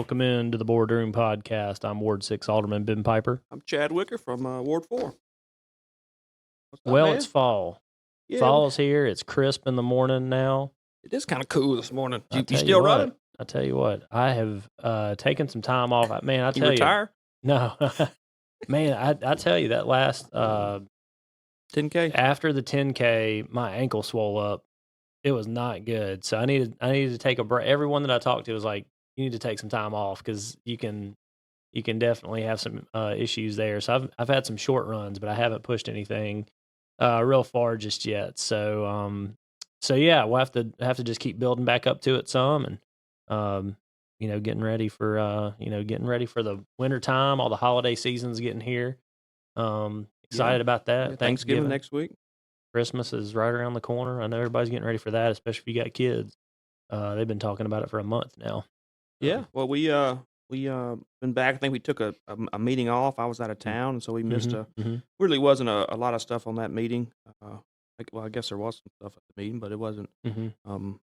Welcome into the Boardroom Podcast. I'm Ward 6 Alderman Ben Piper. I'm Chad Wicker from Ward 4. What's up, Well, man? it's fall. Yeah, Fall's here. It's crisp in the morning now. it is kind of cool this morning. I You tell still what, running? I tell you what, I have taken some time off. Man, I You tell you, retire? no, man, I tell you that last 10K? after the 10K, my ankle swole up. It was not good. So I needed to take a break. Everyone that I talked to was like, you need to take some time off because you can definitely have some issues there. So I've had some short runs, but I haven't pushed anything real far just yet. So yeah, we'll have to just keep building back up to it some, and getting ready for the winter time. All the holiday season's getting here. Excited about that. Yeah, Thanksgiving next week. Christmas is right around the corner. I know everybody's getting ready for that, especially if you got kids. They've been talking about it for a month now. Yeah, well, we been back. I think we took a meeting off. I was out of town, and so we missed really wasn't a lot of stuff on that meeting. I guess there was some stuff at the meeting, but it wasn't not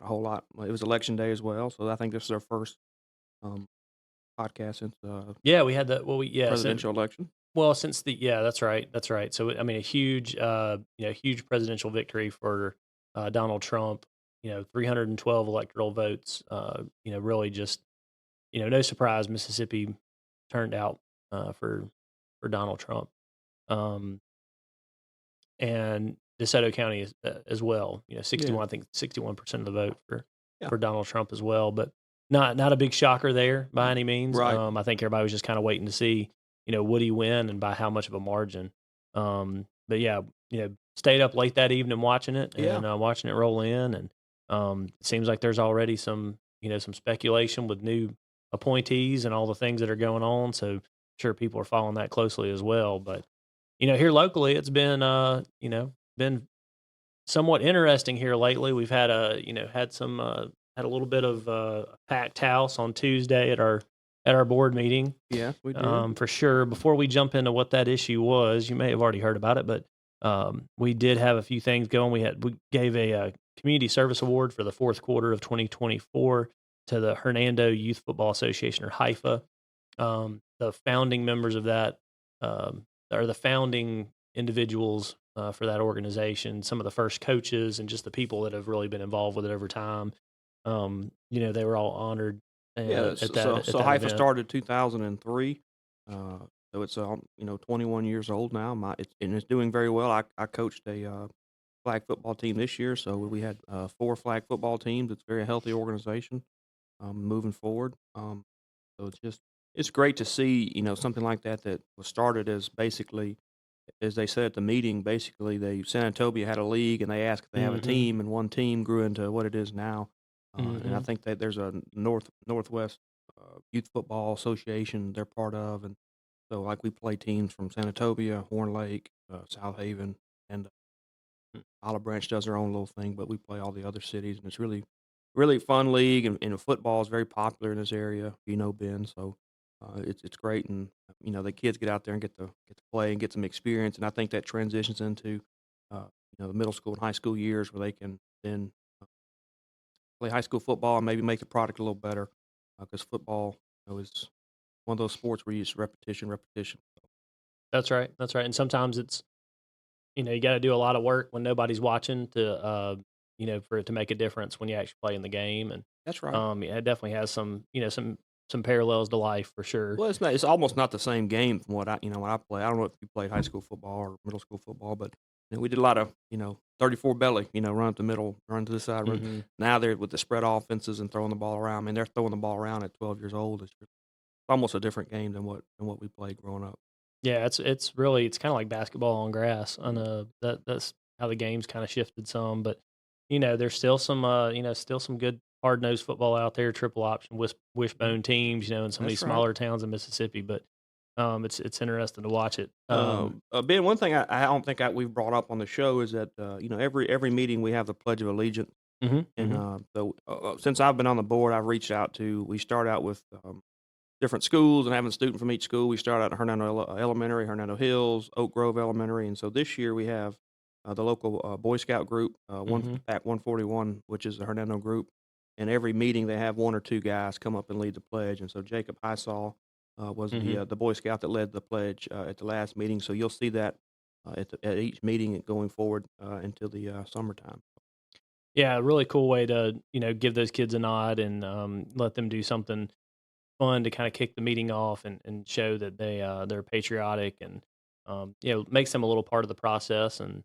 a whole lot. It was election day as well, so I think this is our first podcast since we had the presidential election. Well, that's right. So I mean, a huge huge presidential victory for Donald Trump. 312 electoral votes. Really just no surprise. Mississippi turned out for Donald Trump, and DeSoto County as well. 61. I think 61% of the vote for Donald Trump as well. But not a big shocker there by any means. Right. I think everybody was just kind of waiting to see. Would he win and by how much of a margin? But yeah, stayed up late that evening watching it and watching it roll in, and it seems like there's already some speculation with new appointees and all the things that are going on. So I'm sure people are following that closely as well. But here locally, it's been been somewhat interesting here lately. We've had a little bit of a packed house on Tuesday at our board meeting. Yeah, we did. For sure. Before we jump into what that issue was, you may have already heard about it, but we did have a few things going. We gave a community service award for the fourth quarter of 2024 to the Hernando Youth Football Association, or HIFA. The founding members of that are the founding individuals for that organization, some of the first coaches and just the people that have really been involved with it over time. They were all honored. So HIFA started 2003. So it's 21 years old now. And it's doing very well. I coached a flag football team this year, so we had 4 flag football teams. It's a very healthy organization moving forward. So it's great to see something like that was started as basically, as they said at the meeting, basically San Antonio had a league and they asked if they have a team, and one team grew into what it is now. And I think that there's a Northwest Youth Football Association they're part of, and so like we play teams from San Antonio, Horn Lake, South Haven, and Olive Branch does their own little thing, but we play all the other cities, and it's really, really fun league, and football is very popular in this area, Ben. So it's great, and the kids get out there and get to play and get some experience, and I think that transitions into the middle school and high school years where they can then play high school football and maybe make the product a little better, because football is one of those sports where you use repetition. That's right. And sometimes it's you got to do a lot of work when nobody's watching to for it to make a difference when you actually play in the game. And that's right. It definitely has some some parallels to life for sure. Well, it's almost not the same game from what I when I play. I don't know if you played high school football or middle school football, but we did a lot of 34 belly, run up the middle, run to the side. Run. Now they're with the spread offenses and throwing the ball around. I mean, they're throwing the ball around at 12 years old. It's almost a different game than what we played growing up. Yeah, it's kind of like basketball on grass. I know that's how the game's kind of shifted some, but there's still some good hard-nosed football out there, triple option wishbone teams, in some of these smaller towns in Mississippi, but it's interesting to watch it. Ben, one thing I don't think we've brought up on the show is that every meeting we have the Pledge of Allegiance, so since I've been on the board, I've reached out to. We start out with different schools and having a student from each school. We start out at Hernando Elementary, Hernando Hills, Oak Grove Elementary, and so this year we have the local Boy Scout group, Pack 141, which is the Hernando group, and every meeting they have 1 or 2 guys come up and lead the pledge, and so Jacob Highsaw was Mhm. the Boy Scout that led the pledge at the last meeting. So you'll see that at each meeting going forward until the summertime. Yeah, a really cool way to, give those kids a nod and, let them do something fun to kinda kick the meeting off and show that they're patriotic and, makes them a little part of the process and,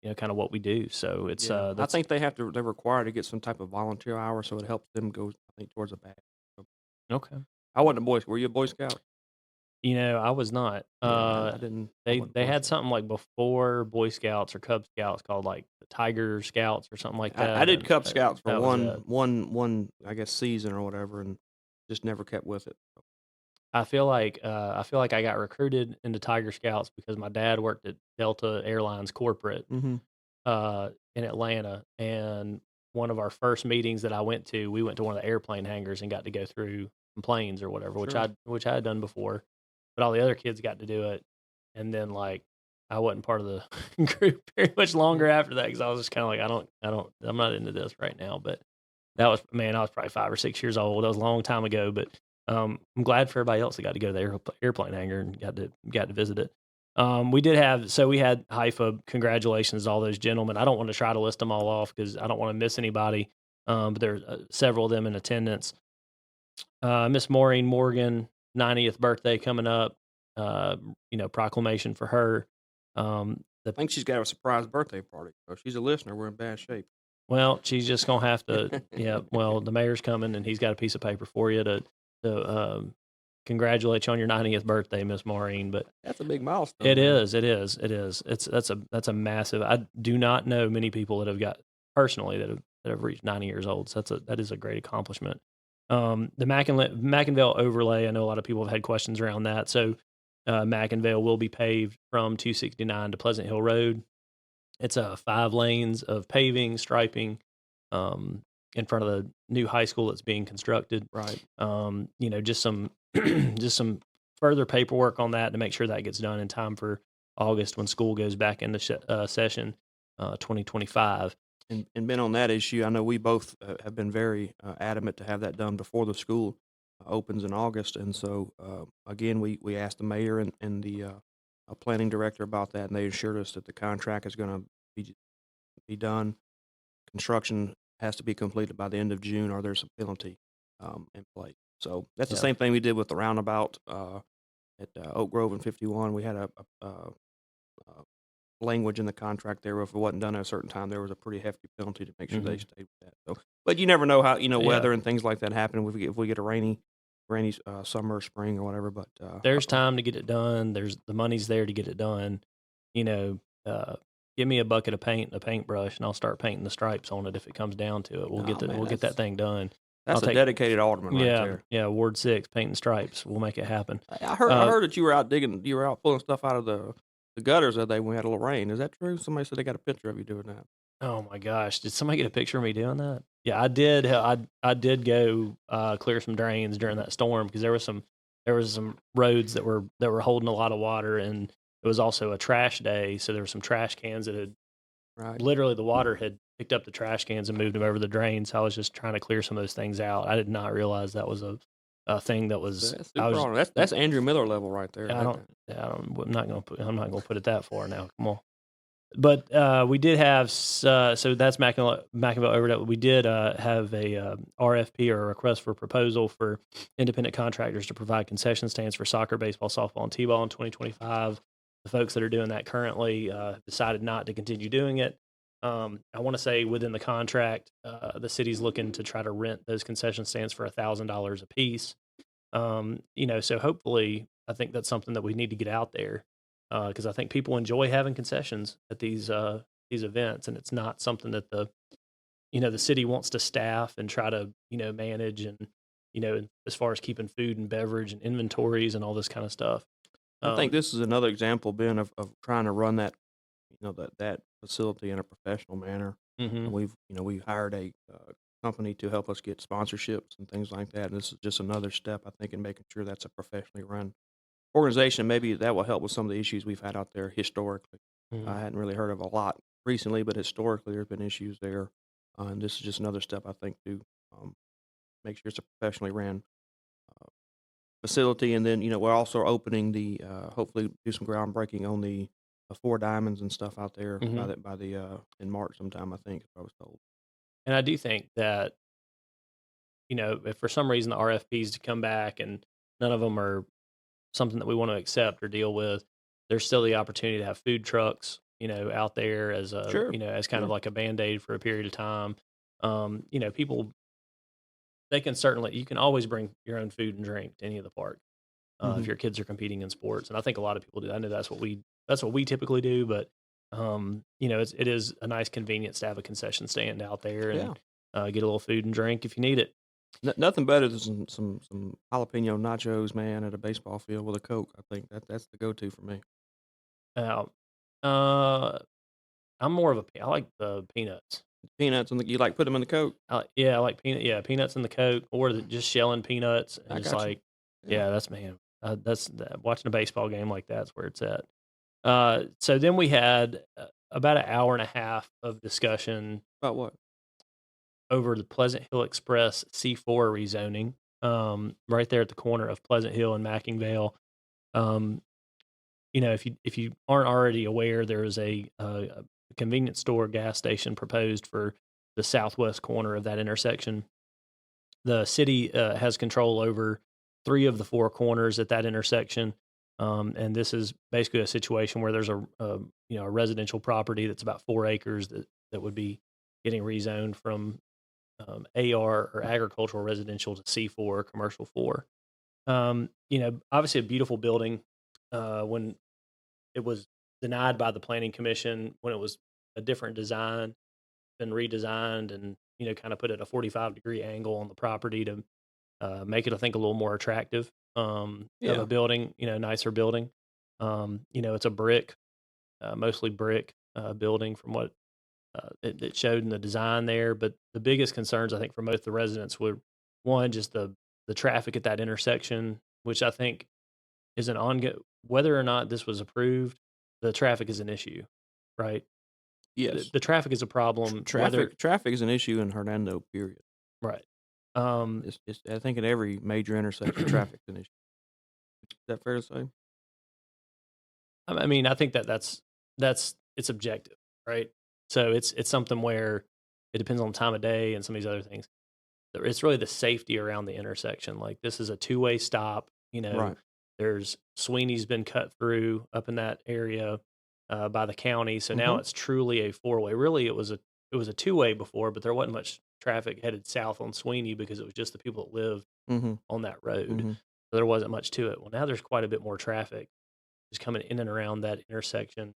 kinda what we do. So it's, Yeah, I that's think they're required to get some type of volunteer hour, so it helps them go, I think, towards a bag. So, okay. I wasn't a Boy. Were you a Boy Scout? I was not. Yeah, I didn't. I They wasn't they Boy had Scout. something like before Boy Scouts or Cub Scouts called, like, the Tiger Scouts or something like I that, did and, Cub Scouts for that was it. one I guess season or whatever, and just never kept with it. I feel like I got recruited into Tiger Scouts because my dad worked at Delta Airlines corporate, Mhm. in Atlanta, and one of our first meetings that I went to, we went to one of the airplane hangars and got to go through some planes or whatever, which Sure. I had done before, but all the other kids got to do it, and then, like, I wasn't part of the group very much Yeah. longer after that because I was just kinda like, I'm not into this right now," but that was man, I was probably 5 or 6 years old. That was a long time ago, but, I'm glad for everybody else that got to go to the airplane hangar and got to visit it. We had Haifa, congratulations to all those gentlemen. I don't wanna try to list them all off because I don't wanna miss anybody, but there's, several of them in attendance. Miss Maureen Morgan, 90th birthday coming up, proclamation for her. The I think she's got a surprise birthday party, so if she's a listener, we're in bad shape. Well, she's just gonna have to, yeah, well, the mayor's coming, and he's got a piece of paper for you to congratulate you on your 90th birthday, Miss Maureen, but That's a big milestone, it man. is, it is, it is. That's a massive. I do not know many people that have got personally that have reached 90 years old, so that is a great accomplishment. The Mackinville overlay, I know a lot of people have had questions around that, so, Mackinville will be paved from 269 to Pleasant Hill Road. It's, 5 lanes of paving, striping, um, in front of the new high school that's being constructed. Right. Just some just some further paperwork on that to make sure that gets done in time for August when school goes back into session, 2025. And been on that issue, I know we both have been very adamant to have that done before the school opens in August, and so again, we asked the mayor and the planning director about that, and they assured us that the contract is going to be done. Construction has to be completed by the end of June, or there's a penalty in place. So that's the Yeah. same thing we did with the roundabout at Oak Grove and 51. We had a language in the contract there. If it wasn't done at a certain time, there was a pretty hefty penalty to make sure they Mhm. stayed with that. So, but you never know how Yeah. weather and things like that happen if we get a rainy summer or spring or whatever. But There's time to get it done. There's the money's there to get it done. You know, give me a bucket of paint and a paintbrush, and I'll start painting the stripes on it if it comes down to it. oh man, We'll get that thing done. I'll that's a take dedicated alderman right Yeah, there. yeah, Ward 6, painting stripes. We'll make it happen. I Uh, heard that you were out digging, you were out pulling stuff out of the gutters that day when we had a little rain. Is that true? Somebody said they got a picture of you doing that. oh my gosh, did somebody get a picture of me doing that? Yeah, I did. I did go clear some drains during that storm because there was some roads that were holding a lot of water, and it was also a trash day, so there were some trash cans that had Right. literally the water had picked up the trash cans and moved them over the drain. So I was just trying to clear some of those things out. I did not realize that was a thing that was. That's I super was. honor. That's Andrew Miller level right there. I don't. I don't. I'm not gonna put it that far now. Come on. But we did have so that's McInville over that. We did have a RFP or a request for proposal for independent contractors to provide concession stands for soccer, baseball, softball, and t-ball in 2025. The folks that are doing that currently decided not to continue doing it. I want to say within the contract, the city's looking to try to rent those concession stands for $1,000 a piece. So hopefully, I think that's something that we need to get out there because I think people enjoy having concessions at these events, and it's not something that the city wants to staff and try to manage and as far as keeping food and beverage and inventories and all this kind of stuff. I think Um, this is another example, Ben, of trying to run that, that facility in a professional manner. mhm. And we've hired a company to help us get sponsorships and things like that. And this is just another step, I think, in making sure that's a professionally run organization. Maybe that will help with some of the issues we've had out there historically. Mhm. I hadn't really heard of a lot recently, but historically there's been issues there. And this is just another step, I think, to um, make sure it's a professionally ran facility, and then, we're also opening hopefully do some groundbreaking on the 4 diamonds and stuff out there Hmm. in March sometime, I think, if I was told. And I do think that, if for some reason the RFPs to come back and none of them are something that we want to accept or deal with, there's still the opportunity to have food trucks, out there as Sure, as kind of sure. like a band-aid for a period of time. People, they can certainly, you can always bring your own food and drink to any of the park, if Mhm. your kids are competing in sports. And I think a lot of people do. I know that's what we typically do, but it is a nice convenience to have a concession stand out there and Yeah. get a little food and drink if you need it. Nothing better than some jalapeno nachos, man, at a baseball field with a Coke. I think that's the go-to for me. Uh, uh, I'm more of I like the peanuts. Peanuts you like put them in the Coke? Yeah, I like peanuts in the Coke, or just shelling peanuts and I just got you. like, Yeah. yeah, that's man, watching a baseball game like that's where it's at. So then we had about an hour and a half of discussion About what? over the Pleasant Hill Express C4 rezoning, right there at the corner of Pleasant Hill and Mackingvale. Um, if you aren't already aware, there is a convenience store gas station proposed for the southwest corner of that intersection. The city has control over 3 of the 4 corners at that intersection, and this is basically a situation where there's a residential property that's about 4 acres that would be getting rezoned from AR or agricultural residential to C4 commercial 4. Obviously a beautiful building. When it was denied by the planning commission, when it was a different design, been redesigned and kind of put at a 45-degree angle on the property to make it, I think, a little more attractive of a Yeah. building, nicer building. It's a brick, mostly brick building from what it showed in the design there. But the biggest concerns, I think, for most of the residents were one, just the traffic at that intersection, which I think is an ongoing. Whether or not this was approved, the traffic is an issue, right? The, Yes. the traffic is a problem. Whether Traffic is an issue in Hernando, period. right. Um, It's I think at every major intersection, traffic's an issue. Is that fair to say? I mean, I think that's it's objective, right? So it's something where it depends on the time of day and some of these other things. It's really the safety around the intersection. Like this is a two-way stop. Right. There's Sweeney's been cut through up in that area by the county, so now Mhm. it's truly a four-way. Really, it was a two-way before, but there wasn't much traffic headed south on Sweeney because it was just the people that lived Mhm. on that road. Mhm. So there wasn't much to it. Well, now there's quite a bit more traffic just coming in and around that intersection,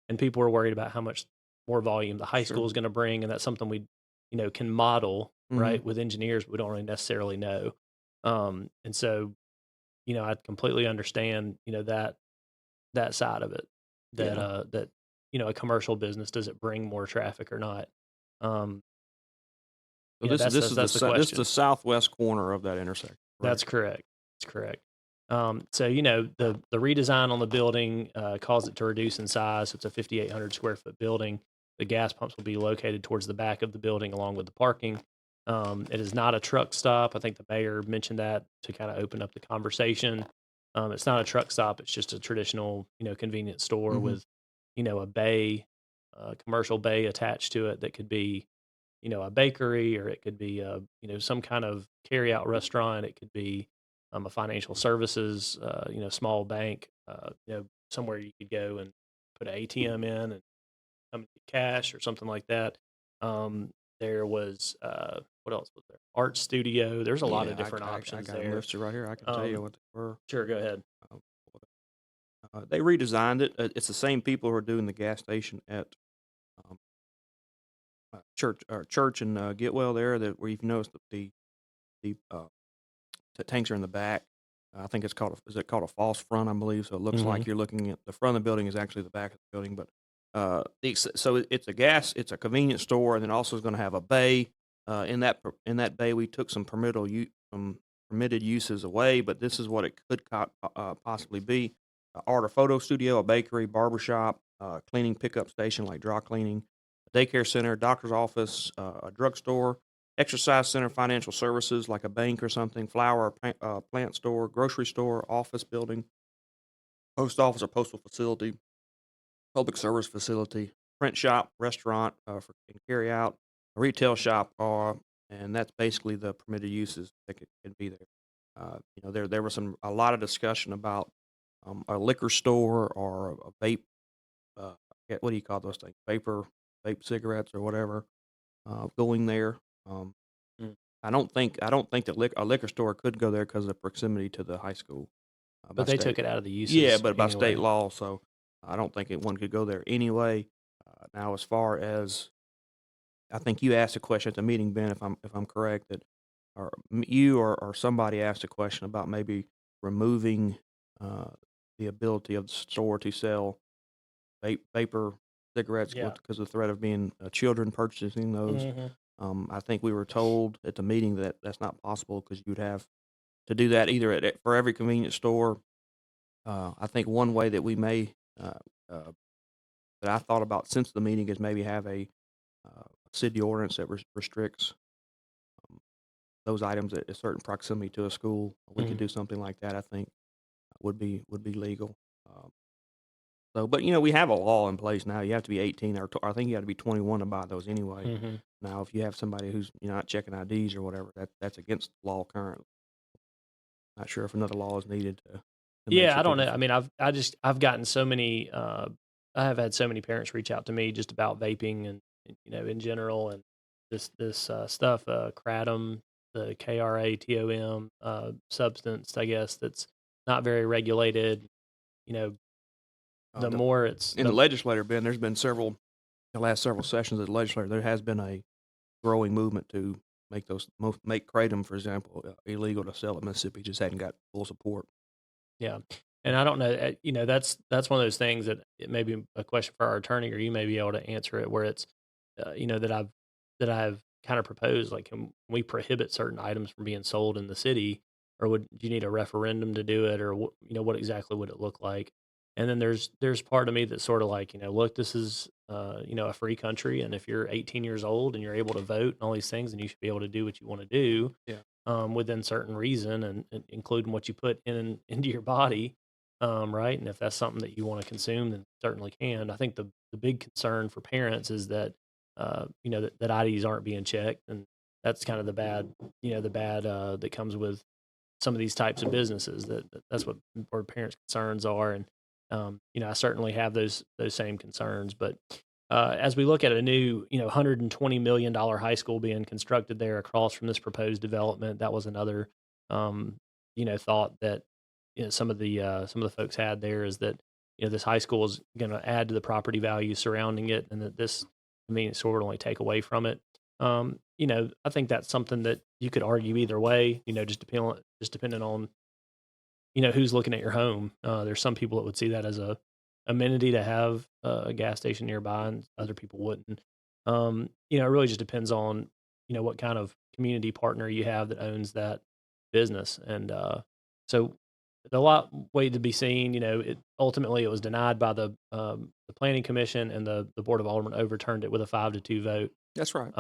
and people are worried about how much more volume the high school Sure. is going to bring, and that's something we, can model Mhm. right with engineers, but we don't really necessarily know. And so, I completely understand, that side of it. Yeah. That a commercial business, does it bring more traffic or not? Um, So this is that's the the question. southwest corner of that intersection, That's correct? correct. That's correct. So the redesign on the building caused it to reduce in size. So it's a 5,800 square foot building. The gas pumps will be located towards the back of the building, along with the parking. It is not a truck stop. I think the mayor mentioned that to kind of open up the conversation. It's not a truck stop. It's just a traditional, convenience store Mhm. with, a bay, commercial bay attached to it that could be, a bakery, or it could be some kind of carry out restaurant. It could be a financial services, small bank, somewhere you could go and put an ATM in and come and get cash or something like that. There was what else was there? Art studio. There's a lot of Yeah, different I options got them there. listed right here. I can tell you Um, what they were. sure, go ahead. Uh, they redesigned it. It's the same people who are doing the gas station at um, church in Getwell there. That where you've noticed that the tanks are in the back. I think it's called is it called a false front, I believe. So it looks Hmm. like you're looking at the front of the building is actually the back of the building. But it's a convenience store, and then also is going to have a bay. In that bay, we took some permitted uses away, but this is what it could possibly be: art or photo studio, a bakery, barbershop, cleaning pickup station like dry cleaning, a daycare center, doctor's office, a drugstore, exercise center, financial services like a bank or something, flower or plant store, grocery store, office building, post office or postal facility, public service facility, print shop, restaurant for and carry out, a retail shop, and that's basically the permitted uses that can be there. There was a lot of discussion about a liquor store or a vape. What do you call those things? Vape cigarettes or whatever. Going there. Um, Mm. I don't think that a liquor store could go there because of the proximity to the high school by But they state. took it out of the Yeah, uses but by state anyway. law, so I don't think one could go there anyway. Now, as far as I think you asked a question at the meeting, Ben, if I'm correct, that you or somebody asked a question about maybe removing uh, the ability of the store to sell vapor cigarettes Yeah. because of the threat of being children purchasing those. Mhm. I think we were told at the meeting that that's not possible because you'd have to do that either for every convenience store. I think one way that we may uh, that I thought about since the meeting is maybe have a city ordinance that restricts um, those items at a certain proximity to a school. We could Mhm. do something like that. I think would be legal. Um, but we have a law in place now. You have to be 18, or I think you have to be 21 to buy those anyway. Mhm. Now, if you have somebody who's not checking IDs or whatever, that's against law currently. Not sure if another law is needed to make Yeah, I such a don't know. I difference. mean, I've gotten so many. I have had so many parents reach out to me just about vaping and in general and this stuff, kratom, the kratom substance, I guess that's not very regulated. You know, Uh, the the, more it's in the legislature, Ben, there's been the last several sessions of the legislature. There has been a growing movement to make kratom, for example, illegal to sell in Mississippi. Just hadn't got full support. Yeah, and I don't know. That's one of those things that it may be a question for our attorney, or you may be able to answer it. Where it's, that I've kind of proposed, like, can we prohibit certain items from being sold in the city, or would you need a referendum to do it, or what exactly would it look like? And then there's part of me that's sort of like, look, this is a free country, and if you're 18 years old and you're able to vote and all these things, then you should be able to do what you want to do Yeah. within certain reason and including what you put into your body, right? And if that's something that you want to consume, then certainly can. I think the big concern for parents is that that IDs aren't being checked, and that's kind of the bad that comes with some of these types of businesses. That's what where parents' concerns are, and I certainly have those same concerns, but. As we look at a new, $120 million high school being constructed there across from this proposed development, that was another, thought that some of the folks had there is that this high school is going to add to the property value surrounding it, and that this convenience store would only take away from it. I think that's something that you could argue either way. Just depending on who's looking at your home. There's some people that would see that as a amenity to have a gas station nearby, and other people wouldn't. It really just depends on what kind of community partner you have that owns that business, and so a lot waited to be seen. Ultimately it was denied by the planning commission, and the board of aldermen overturned it with a 5-2 vote. That's right.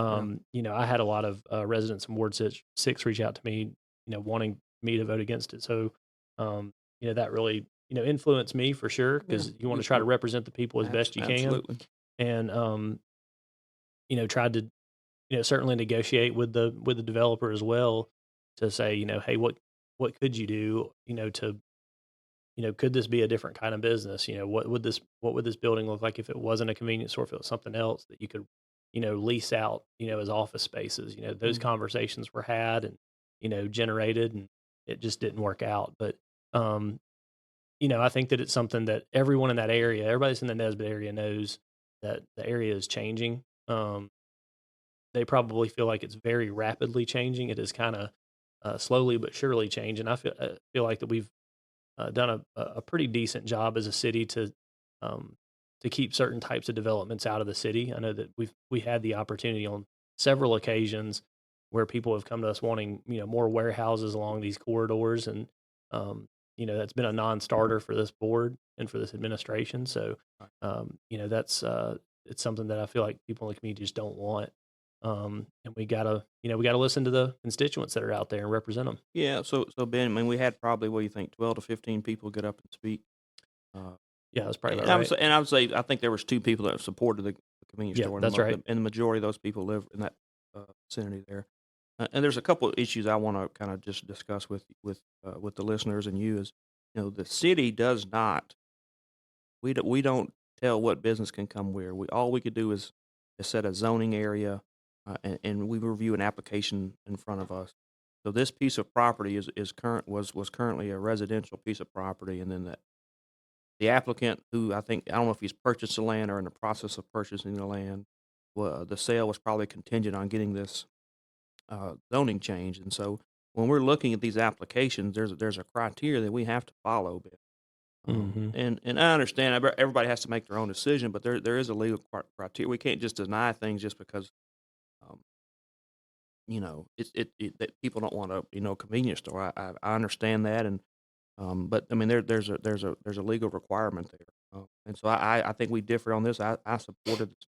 Yeah. I had a lot of residents from Ward 6 reach out to me, wanting me to vote against it. So, that really, influenced me for sure, Yeah. because you want to try to represent the people as best you can, Absolutely. and tried to, certainly negotiate with the developer as well to say, hey, what could you do, to could this be a different kind of business? What would this building look like if it wasn't a convenience store, if it was something else that you could, lease out, as office spaces? Those Mhm. conversations were had and, generated, and it just didn't work out. But, um, I think that it's something that everyone in that area, everybody that's in the Nesbitt area knows that the area is changing. They probably feel like it's very rapidly changing. It is kind of slowly but surely changing. I feel like that we've done a pretty decent job as a city to keep certain types of developments out of the city. I know that we had the opportunity on several occasions where people have come to us wanting more warehouses along these corridors, and that's been a non-starter for this board and for this administration. So Right. that's it's something that I feel like people in the community just don't want. And we gotta listen to the constituents that are out there and represent them. Yeah, so Ben, I mean, we had probably, what do you think, 12 to 15 people get up and speak? Uh, Yeah, that's probably and about right. I would say I think there was 2 people that supported the convenience Yeah, store, that's right. and the majority of those people live in that, vicinity there. And there's a couple of issues I wanna kinda just discuss with the listeners and you is, the city does not we don't tell what business can come where. All we could do is set a zoning area, and we review an application in front of us. So this piece of property is was currently a residential piece of property, and then the applicant, who I don't know if he's purchased the land or in the process of purchasing the land, the sale was probably contingent on getting this zoning change. And so when we're looking at these applications, there's a criteria that we have to follow. Mhm. And I understand everybody has to make their own decision, but there is a legal criteria. We can't just deny things just because, um, that people don't want a convenience store. I understand that, and but I mean there's a legal requirement there, and so I think we differ on this. I supported this,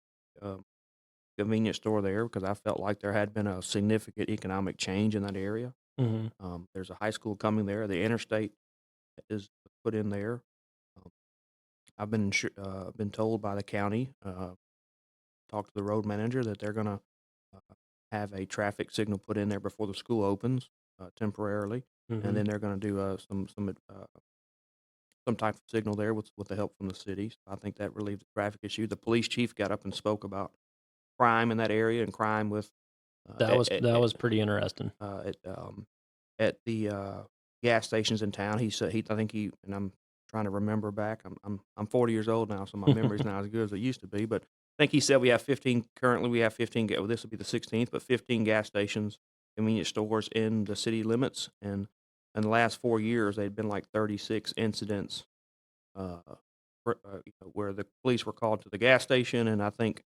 convenience store there because I felt like there had been a significant economic change in that area. Mhm. There's a high school coming there. The interstate is put in there. Um, I've been told by the county, talked to the road manager, that they're gonna, have a traffic signal put in there before the school opens, temporarily, and Mhm. then they're gonna do, some type of signal there with the help from the city. So I think that relieves the traffic issue. The police chief got up and spoke about crime in that area and crime with, That was pretty interesting. uh, at, um, at the, gas stations in town. He said I think he and I'm trying to remember back. I'm 40 years old now, so my memory's not as good as it used to be, but I think he said we have 15 currently. We have 15 ga well, this will be the 16th, but 15 gas stations, convenience stores in the city limits, and in the last 4 years, they'd been like 36 incidents, uh, where the police were called to the gas station, and I think,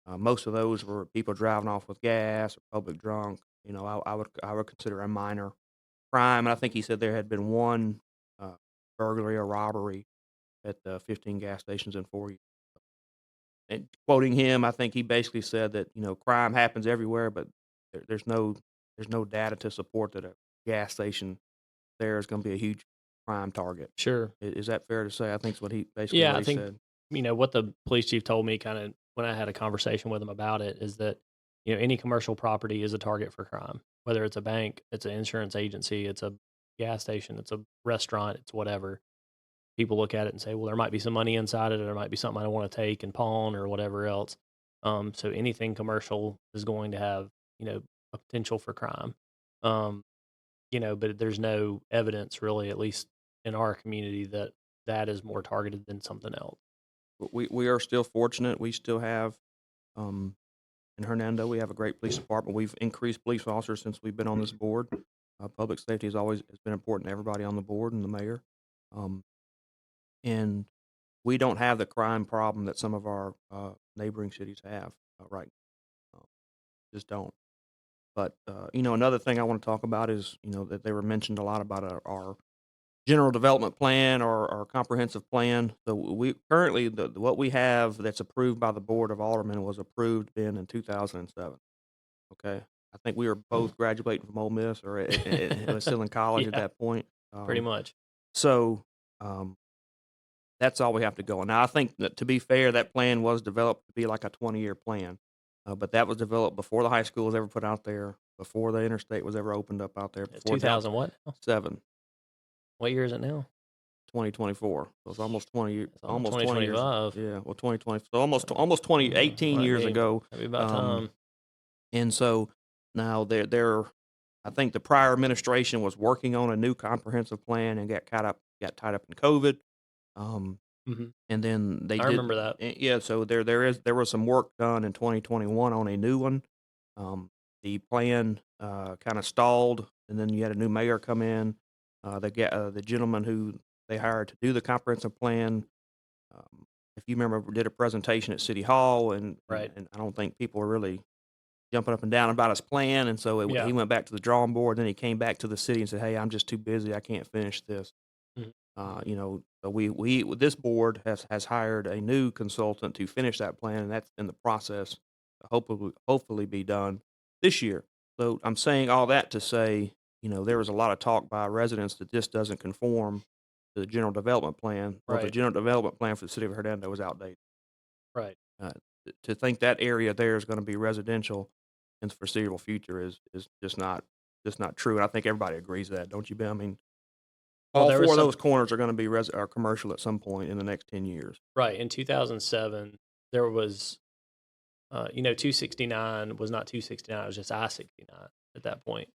most of those were people driving off with gas or public drunk. I would consider a minor crime, and I think he said there had been one, burglary or robbery at the 15 gas stations in 4 years. And quoting him, I think he basically said that, crime happens everywhere, but there's no data to support that a gas station there is gonna be a huge crime target. Sure. Is that fair to say? I think it's basically Yeah, what I he think, said. what the police chief told me kinda when I had a conversation with him about it is that, any commercial property is a target for crime, whether it's a bank, it's an insurance agency, it's a gas station, it's a restaurant, it's whatever. People look at it and say, "Well, there might be some money inside it, or there might be something I wanna take and pawn or whatever else." So anything commercial is going to have, a potential for crime. Um, but there's no evidence really, at least in our community, that that is more targeted than something else. But we are still fortunate. We still have, um, in Hernando, we have a great police department. We've increased police officers since we've been on this board. Public safety has been important to everybody on the board and the mayor. Um, and we don't have the crime problem that some of our, neighboring cities have, right now. Just don't. But, another thing I want to talk about is, that they were mentioned a lot about our general development plan or our comprehensive plan. So we currently, what we have that's approved by the board of aldermen was approved in 2007. Okay, I think we were both graduating from Ole Miss, or was still in college at Yeah, that point. pretty much. So um, that's all we have to go on. Now I think that, to be fair, that plan was developed to be like a 20-year plan, but that was developed before the high school was ever put out there, before the interstate was ever opened up out there, before that. 2000 what now? 7. What year is it now? 2024. So it's almost 20 years, It's almost almost 20 years. 2025. Yeah, well, 2020. So almost 20, 18 Might years be. ago. Might be about Um, time. and so now I think the prior administration was working on a new comprehensive plan and got tied up in COVID. Um, Mhm. and then they I did, remember that. yeah. So there was some work done in 2021 on a new one. Um, the plan kind of stalled, and then you had a new mayor come in. The gentleman who they hired to do the comprehensive plan, if you remember, did a presentation at City Hall, Right. and I don't think people were really jumping up and down about his plan, and so Yeah. he went back to the drawing board. Then he came back to the city and said, "Hey, I'm just too busy. I can't finish this." Mhm. So we this board has hired a new consultant to finish that plan, and that's in the process. hopefully be done this year. So I'm saying all that to say, there was a lot of talk by residents that this doesn't conform to the general development plan. Well, the Right. general development plan for the city of Hernando is outdated. Right. Uh, to think that area there is going to be residential in the foreseeable future is just not true. And I think everybody agrees with that, don't you, Ben? I mean, Well, all there was four of some those corners are going to be or commercial at some point in the next 10 years. right in 2007. There was 269 was not 269. It was just I-69 at that point.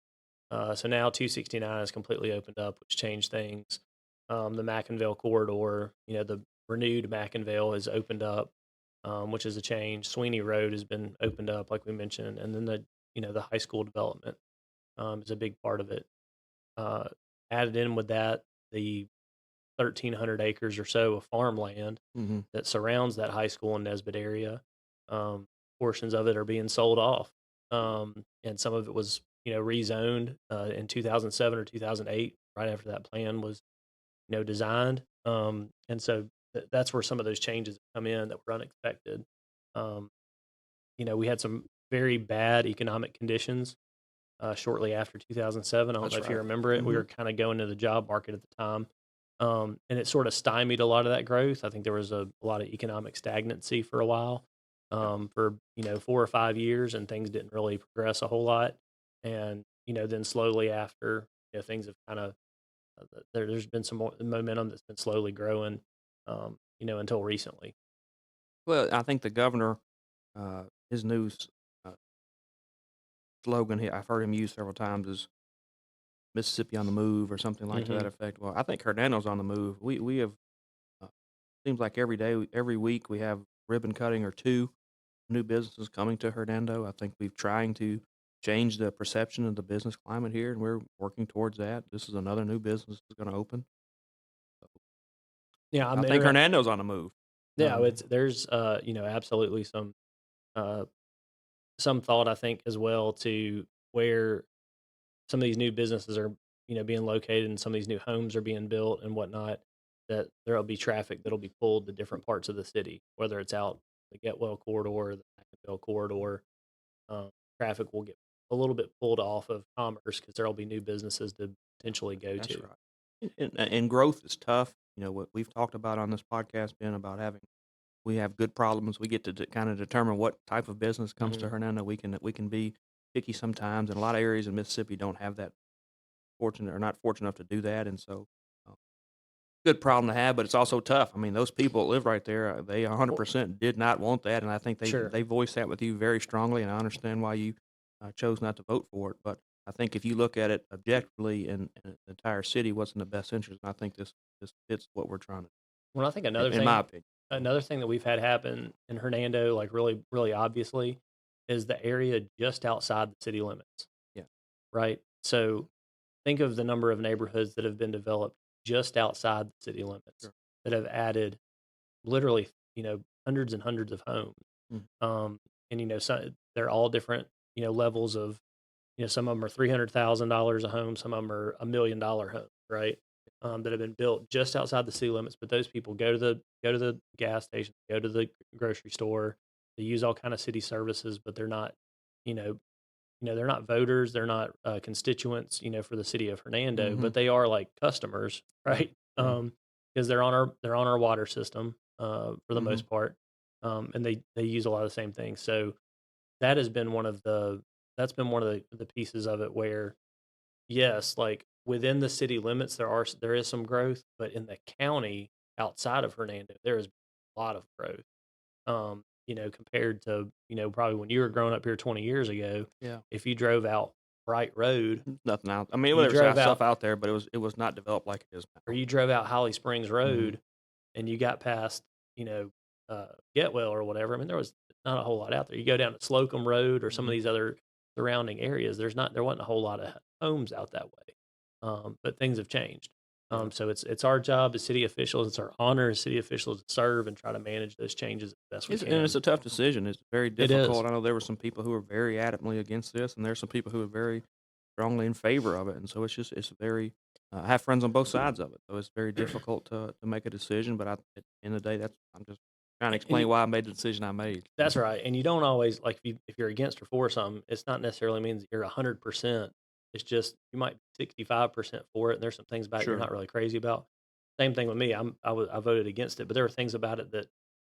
So now 269 is completely opened up, which changed things. The Mackinville corridor, the renewed Mackinville has opened up, which is a change. Sweeney Road has been opened up, like we mentioned, and then the high school development is a big part of it. Uh, Added in with that, the 1,300 acres or so of farmland Mm-hmm. that surrounds that high school in Nesbitt area. Portions of it are being sold off, and some of it was rezoned in 2007 or 2008, right after that plan was designed. And so that's where some of those changes come in that were unexpected. Um, we had some very bad economic conditions shortly after 2007. I don't That's know if you right. remember it. We Mm-hmm. were kind of going to the job market at the time. And it sort of stymied a lot of that growth. I think there was a lot of economic stagnancy for a while, Yeah. for 4 or 5 years, and things didn't really progress a whole lot. And then slowly after, things have kind of there's been some more momentum that's been slowly growing, until recently. Well, I think the governor, his new uh, slogan here, I've heard him use several times, is Mississippi on the move or something like to Hmm. that effect. Well, I think Hernando's on the move. We have uh, seems like every day, every week we have ribbon cutting or two new businesses coming to Hernando. I think we've trying to change the perception of the business climate here, and we're working towards that. This is another new business that's going to open. So Yeah, I I'm think interested. Hernando's on the move. Yeah, there's absolutely uh, some thought, I think, as well, to where some of these new businesses are, being located, and some of these new homes are being built and whatnot, that there'll be traffic that'll be pulled to different parts of the city, whether it's out the Getwell corridor, the Mackinville corridor. Um, Traffic will get a little bit pulled off of commerce because there'll be new businesses to potentially go That's to. right. And growth is tough. What we've talked about on this podcast, Ben, about we have good problems. We get to kind of determine what type of business comes Hmm. to Hernando. We can be picky sometimes, and a lot of areas in Mississippi don't have that fortunate or not fortunate enough to do that, and so good problem to have. But it's also tough. I mean, those people that live right there, they Well, 100% did not want that, and I think they sure. they voiced that with you very strongly, and I understand why you chose not to vote for it. But I think if you look at it objectively in the entire city, what's in the best interest, and I think this fits what we're trying to Well, I think do, in my opinion. another thing that we've had happen in Hernando, like really, really obviously, is the area just outside the city limits, Yeah. right? So think of the number of neighborhoods that have been developed just outside the city limits Sure. that have added literally, hundreds and hundreds of homes. Mm. And they're all different, levels of, some of them are $300,000 a home, some of them are $1 million homes, right? That have been built just outside the city limits, but those people go to the gas station, go to the grocery store, they use all kind of city services, but they're not, you know, they're not voters, they're not constituents, for the city of Hernando, Mhm. but they are like customers, Right. right? Right. Because they're on our water system for the Mhm. most part, and they use a lot of the same things. So that has been one of the that's been one of the pieces of it where, yes, like within the city limits there is some growth, but in the county outside of Hernando there is a lot of growth. Compared to, probably when you were growing up here 20 years ago, Yeah. if you drove out Bright Road, Nothing out. I mean, well, you there drove was stuff out out there, but it was not developed like it is or now. you drove out Holly Springs Mhm. Road and you got past, you know, Getwell or whatever. I mean, there was not a whole lot out there. You go down to Slocum Road or some of Mhm. these other surrounding areas, there wasn't a whole lot of homes out that way. But things have changed. Yeah. So it's our job as city officials, it's our honor as city officials to serve and try to manage those changes as best we It's can. a tough decision. It's very It is. difficult. I know there were some people who were very adamantly against this, and there's some people who are very strongly in favor of it. And so it's very. I have friends on both sides of it, so it's very difficult to make a decision. But at the end of the day, I'm just trying to explain why I made the decision I made. That's right, and you don't always like if you're against or for something, it's not necessarily means you're 100%. It's just you might be 65% for it, and there's some things about it you're Sure. not really crazy about. Same thing with me. I voted against it, but there were things about it that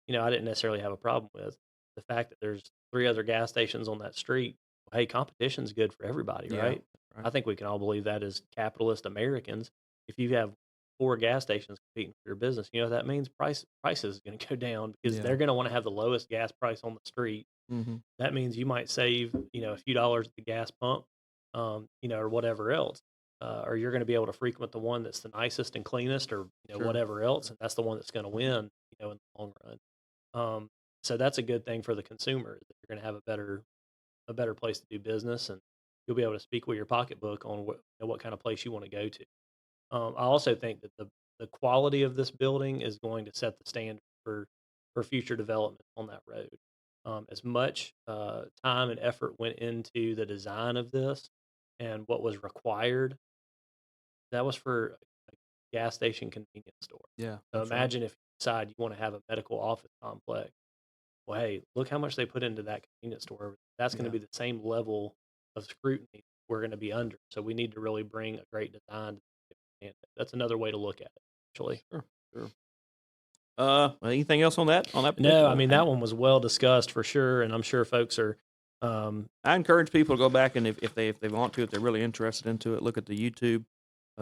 I didn't necessarily have a problem with. The fact that there's 3 other gas stations on that street. Hey, competition's good for everybody, Yeah. right? Right. I think we can all believe that as capitalist Americans. If you have 4 gas stations competing for your business, you know what that means? Price is gonna go down because Yeah. they're gonna wanna have the lowest gas price on the street. Mhm. That means you might save, a few dollars at the gas pump, or whatever else. Or you're gonna be able to frequent the one that's the nicest and cleanest or, Sure. whatever else, and that's the one that's gonna win, in the long run. Um, so that's a good thing for the consumer that you're gonna have a better place to do business, and you'll be able to speak with your pocketbook on what kind of place you wanna go to. I also think that the quality of this building is going to set the standard for future development on that road. As much time and effort went into the design of this and what was required, that was for a gas station convenience store. Yeah, So that's right. imagine if you decide you want to have a medical office complex. Well, hey, look how much they put into that convenience store. That's going to Yeah. be the same level of scrutiny we're going to be under. So we need to really bring a great design. And that's another way to look at it, actually. Sure. Sure. Anything else on that No, I particular mean thing? that one was well discussed for sure, and I'm sure folks are. I encourage people to go back and if they want to, if they're really interested into it, look at the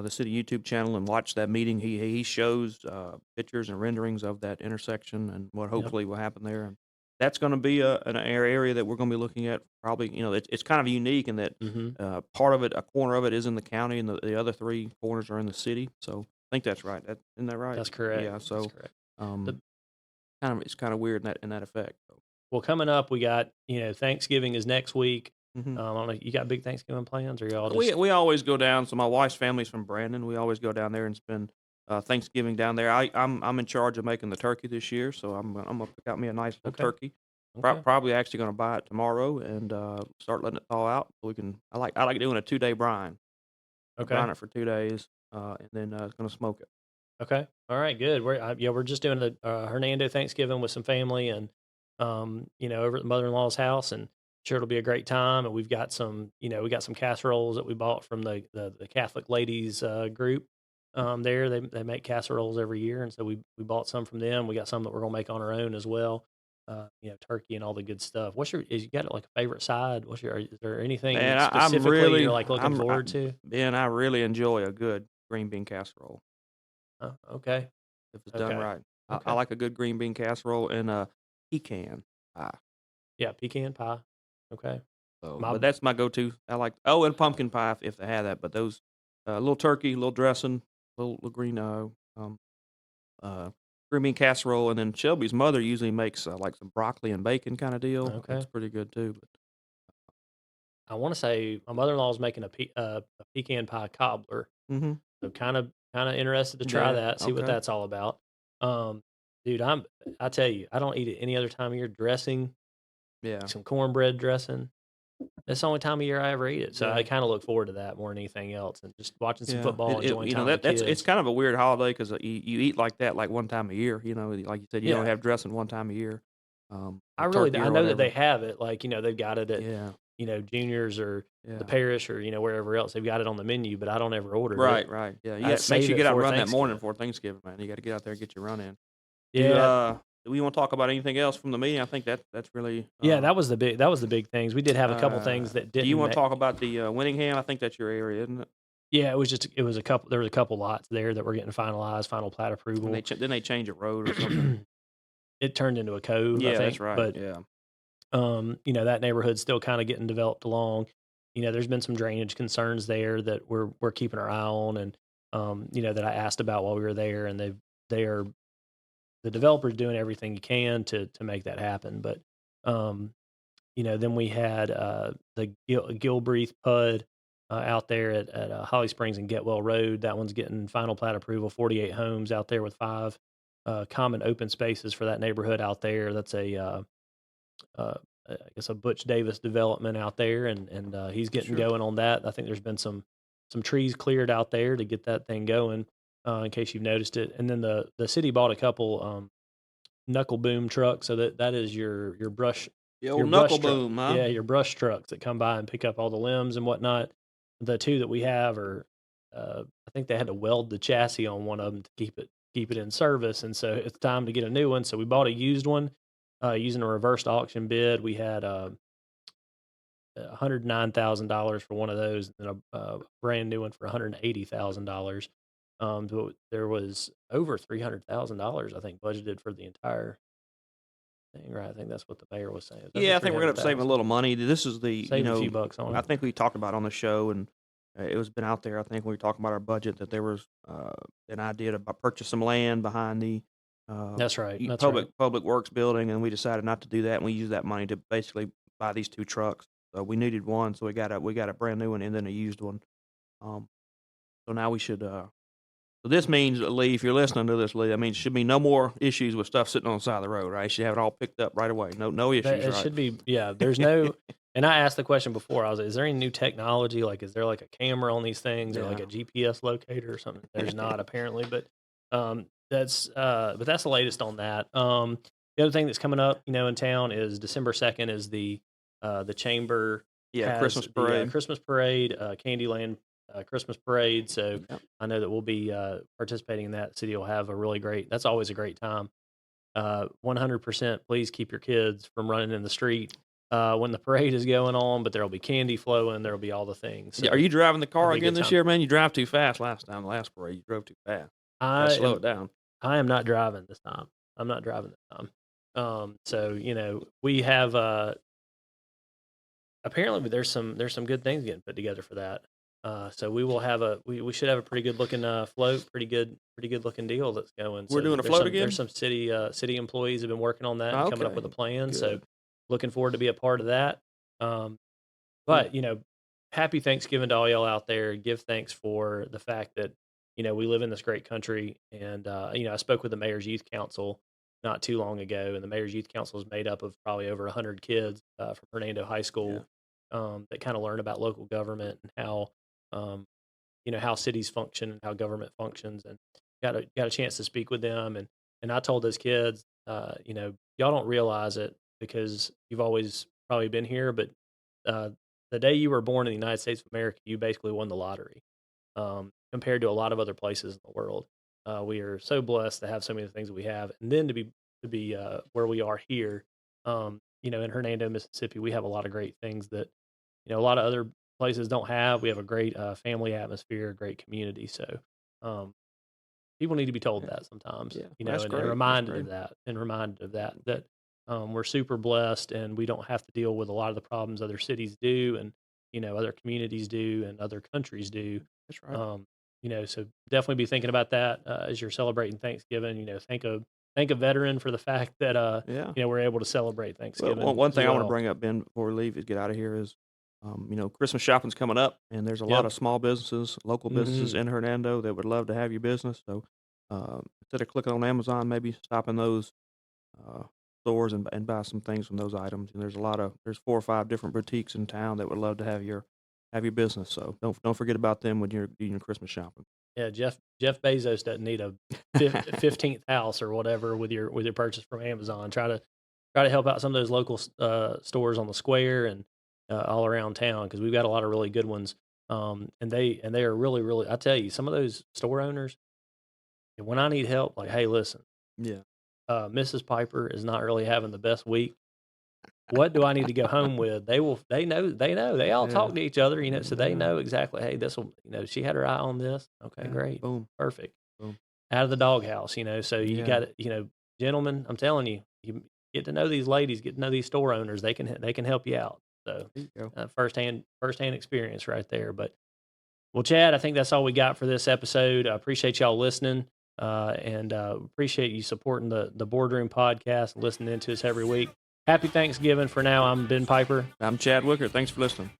city YouTube channel and watch that meeting. He shows pictures and renderings of that intersection and what Yep. hopefully will happen there. And that's going to be an area that we're going to be looking at. Probably, it's kind of unique in that Hmm. part of it, a corner of it, is in the county, and the other 3 corners are in the city. So I think that's right. Isn't that right? That's correct. Yeah. That's So correct. um, The, it's kind of weird in that effect. So. well, coming up, we got Thanksgiving is next week. Mhm. I don't know. You got big Thanksgiving plans, or y'all We just we always go down. So my wife's family's from Brandon. We always go down there and spend Thanksgiving down there. I'm in charge of making the turkey this year, so I'm gonna pick out me a nice little okay? turkey. Okay. Probably actually gonna buy it tomorrow and start letting it thaw out. So we can. I like doing a 2-day brine. I Okay. brine it for 2 days, and then gonna smoke it. Okay. All right. Good. We're just doing the Hernando Thanksgiving with some family, and over at the mother-in-law's house, and sure it'll be a great time. And we got some casseroles that we bought from the Catholic ladies group. There they make casseroles every year, and so we bought some from them. We got some that we're gonna make on our own as well. Turkey and all the good stuff. You got like a favorite side? Is there anything Man, specifically you're like looking forward to? I really enjoy a good green bean casserole. Oh, okay. If it's done Okay. right. I Okay. like a good green bean casserole and a pecan pie. Yeah, pecan pie. Okay. So, My but that's my go-to. And pumpkin pie if they have that. But those, little turkey, little dressing, little green, uh, green bean casserole, and then Shelby's mother usually makes like some broccoli and bacon kind of deal. That's Okay. pretty good too. But I wanna say my mother-in-law is making a pecan pie cobbler, hmm so kinda interested to try yeah, that, see what okay, that's all about. Um, dude, I tell you, I don't eat it any other time of year. Dressing, yeah, some cornbread dressing, that's the only time of year I ever eat it, so yeah, I kinda look forward to that more than anything else, and just watching some yeah. football, enjoying time with the That's it's kids. kind of a weird holiday because you eat like that like one time a year. Like you said, you Yeah. only have dressing one time a year, I turkey or know that they whatever. have it, like, they've got it at, Yeah, juniors or the yeah. parish or, wherever else. They've got it on the menu, but I don't ever order it. Right, right. Yeah, I make sure save you it get out and for run that morning Thanksgiving. before Thanksgiving, man. You gotta get out there and get your run in. Do, Yeah. do we wanna talk about anything else from the meeting? I think that's really, Yeah, that was the big things. We did have a couple things that do you didn't wanna make. talk about the, Winningham? I think that's your area, isn't it? Yeah, it was a couple there was a couple lots there that were getting finalized, final plat And approval. didn't they change a road or something? It turned into a cove, I Yeah, that's think, right, but, yeah. that neighborhood's still kinda getting developed along. There's been some drainage concerns there that we're keeping our eye on and, that I asked about while we were there, and they are the developer's doing everything he can to make that happen, but, um, then we had, the Gilbreath PUD, out there at Holly Springs and Getwell Road. That one's getting final plat approval, 48 homes out there with 5, common open spaces for that neighborhood out there. That's uh, I guess a Butch Davis development out there, and he's getting Sure. going on that. I think there's been some trees cleared out there to get that thing going, in case you've noticed it. And then the city bought a couple, knuckle boom truck. So that is your brush. The old knuckle boom, huh? Yeah, your brush trucks that come by and pick up all the limbs and whatnot. The two that we have are, I think they had to weld the chassis on one of them to keep it in service, and so it's time to get a new one. So we bought a used one, using a reversed auction bid. We had $109,000 for one of those, and a brand new one for $180,000. So there was over $300,000, I think, budgeted for the entire thing, right? I think that's what the mayor was saying. Yeah, I think we're going to save a little money. This is the a few bucks on it. I think we talked about on the show, and it was been out there. I think when we talked about our budget, that there was an idea to purchase some land behind the that's right. That's public works building, and we decided not to do that. And we used that money to basically buy these two trucks. So we needed one, so we got a brand new one and then a used one. So now we should. So this means, Lee, if you're listening to this, Lee, I mean, should be no more issues with stuff sitting on the side of the road, right? You should have it all picked up right away. No issues, It right? should be, yeah. There's no, and I asked the question before. I was like, is there any new technology? Like, is there like a camera on these things or like a GPS locator or something? There's not apparently, but that's the latest on that. The other thing that's coming up, in town is December 2nd is the chamber. Yeah, Christmas parade. Christmas parade, Candyland Christmas parade. So I know that we'll be participating in that. The city will have that's always a great time. 100%, please keep your kids from running in the street when the parade is going on, but there'll be candy flowing. There'll be all the things. So are you driving the car again this year, man? You drive too fast last parade. You drove too fast. Slow it down. I am not driving this time. I'm not driving this time. So, we have, apparently there's some good things getting put together for that. So we will have we should have a pretty good looking float, pretty good looking deal that's going. We're doing a float again? There's some city employees have been working on that and coming up with a plan. Good. So looking forward to be a part of that. But happy Thanksgiving to all y'all out there. Give thanks for the fact that, we live in this great country. And, I spoke with the Mayor's Youth Council not too long ago, and the Mayor's Youth Council is made up of probably over 100 kids from Hernando High School that kind of learn about local government and how cities function and how government functions, and got a chance to speak with them. And I told those kids, y'all don't realize it because you've always probably been here, but the day you were born in the United States of America, you basically won the lottery compared to a lot of other places in the world. We are so blessed to have so many things that we have, and then to be where we are here. In Hernando, Mississippi, we have a lot of great things that a lot of other places don't have. We have a great family atmosphere, a great community. So people need to be told that sometimes, and reminded of that, that we're super blessed and we don't have to deal with a lot of the problems other cities do and, other communities do and other countries do. That's right. So definitely be thinking about that as you're celebrating Thanksgiving. Thank a veteran for the fact that, we're able to celebrate Thanksgiving. Well, one thing I want to bring up, Ben, before we leave, is get out of here is, Christmas shopping's coming up, and there's a lot of small businesses, local businesses in Hernando that would love to have your business. So instead of clicking on Amazon, maybe stop in those stores and buy some things from those items. And there's 4 or 5 different boutiques in town that would love to have your business. So don't forget about them when you're doing your Christmas shopping. Yeah, Jeff Bezos doesn't need a 15th house or whatever with your purchase from Amazon. Try to help out some of those local stores on the square and all around town, because we've got a lot of really good ones. And they are really, really, I tell you, some of those store owners, when I need help, like, hey, listen, Mrs. Piper is not really having the best week. What do I need to go home with? They know. They all talk to each other, so they know exactly, hey, this will, she had her eye on this. Okay, great. Boom. Perfect. Boom. Out of the doghouse, so you got to, gentlemen, I'm telling you, you get to know these ladies, get to know these store owners. They can help you out. So firsthand experience right there. But well, Chad, I think that's all we got for this episode. I appreciate y'all listening, and appreciate you supporting the Boardroom Podcast and listening to us every week. Happy Thanksgiving. For now, I'm Ben Piper. I'm Chad Wicker. Thanks for listening.